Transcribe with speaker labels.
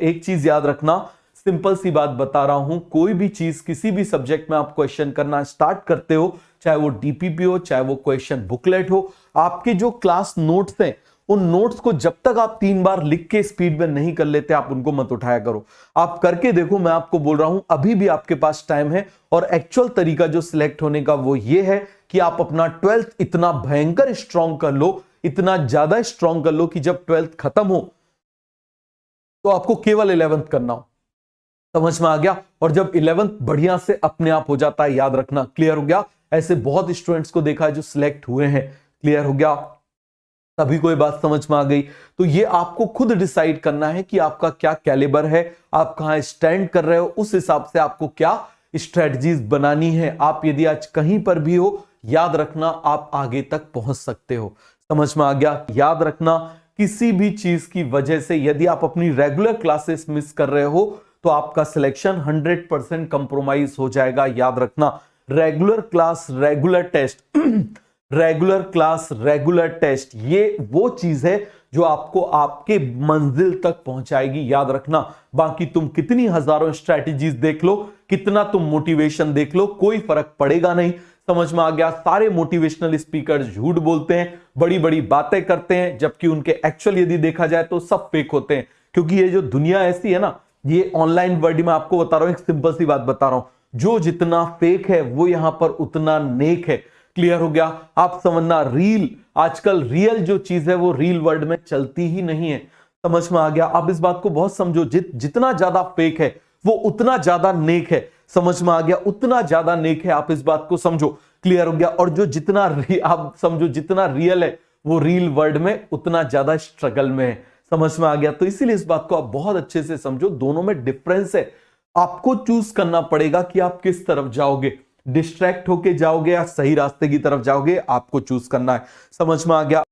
Speaker 1: एक चीज याद रखना, सिंपल सी बात बता रहा हूं, कोई भी चीज किसी भी सब्जेक्ट में आप क्वेश्चन करना स्टार्ट करते हो, चाहे वो डीपीपी हो, चाहे वो क्वेश्चन बुकलेट हो, आपके जो क्लास नोट्स हैं उन नोट्स को जब तक आप 3 बार लिख के स्पीड में नहीं कर लेते, आप उनको मत उठाया करो। आप करके देखो, मैं आपको बोल रहा हूं अभी भी आपके पास टाइम है। और एक्चुअल तरीका जो सिलेक्ट होने का वो ये है कि आप अपना 12th इतना भयंकर स्ट्रांग कर लो, इतना ज्यादा स्ट्रांग कर लो कि जब 12th खत्म हो तो आपको केवल 11th करना हो। समझ में आ गया? और जब 11th बढ़िया से अपने आप हो जाता है, याद रखना। क्लियर हो गया? ऐसे बहुत स्टूडेंट्स को देखा है जो सिलेक्ट हुए हैं। क्लियर हो गया? सभी को ये बात समझ में आ गई? तो ये आपको खुद डिसाइड करना है कि आपका क्या कैलिबर है, आप कहां स्टैंड कर रहे हो, उस हिसाब से आपको क्या स्ट्रेटजीज बनानी है। आप यदि आज कहीं पर भी हो, याद रखना आप आगे तक पहुंच सकते हो। समझ में आ गया? याद रखना, किसी भी चीज की वजह से यदि आप अपनी रेगुलर क्लासेस मिस कर रहे हो तो आपका सिलेक्शन 100% कंप्रोमाइज हो जाएगा। याद रखना, regular class regular test regular class regular test, ये वो चीज है जो आपको आपके मंजिल तक पहुंचाएगी। याद रखना, बाकी तुम कितनी हजारों स्ट्रैटेजीज देख लो, कितना तुम मोटिवेशन देख लो, कोई फर्क पड़ेगा नहीं। समझ में आ गया? सारे मोटिवेशनल स्पीकर झूठ बोलते हैं, बड़ी बड़ी बातें करते हैं, जबकि उनके एक्चुअल यदि देखा जाए तो सब फेक होते हैं। क्योंकि ये जो दुनिया ऐसी है ना, ये ऑनलाइन वर्ल्ड में आपको बता रहा हूं, एक सिंपल सी बात बता रहा हूं, जो जितना फेक है वो यहां पर उतना नेक है। क्लियर हो गया? आप समझना, रील आजकल रियल जो चीज है वो रियल वर्ल्ड में चलती ही नहीं है। समझ में आ गया? आप इस बात को बहुत समझो, जितना ज्यादा फेक है वो उतना ज्यादा नेक है। समझ में आ गया? उतना ज्यादा नेक है, आप इस बात को समझो। क्लियर हो गया? और जो जितना आप समझो जितना रियल है वो रियल वर्ल्ड में उतना ज्यादा स्ट्रगल में है। समझ में आ गया? तो इसीलिए इस बात को आप बहुत अच्छे से समझो, दोनों में डिफरेंस है। आपको चूज करना पड़ेगा कि आप किस तरफ जाओगे, डिस्ट्रैक्ट होके जाओगे या सही रास्ते की तरफ जाओगे, आपको चूज करना है। समझ में आ गया?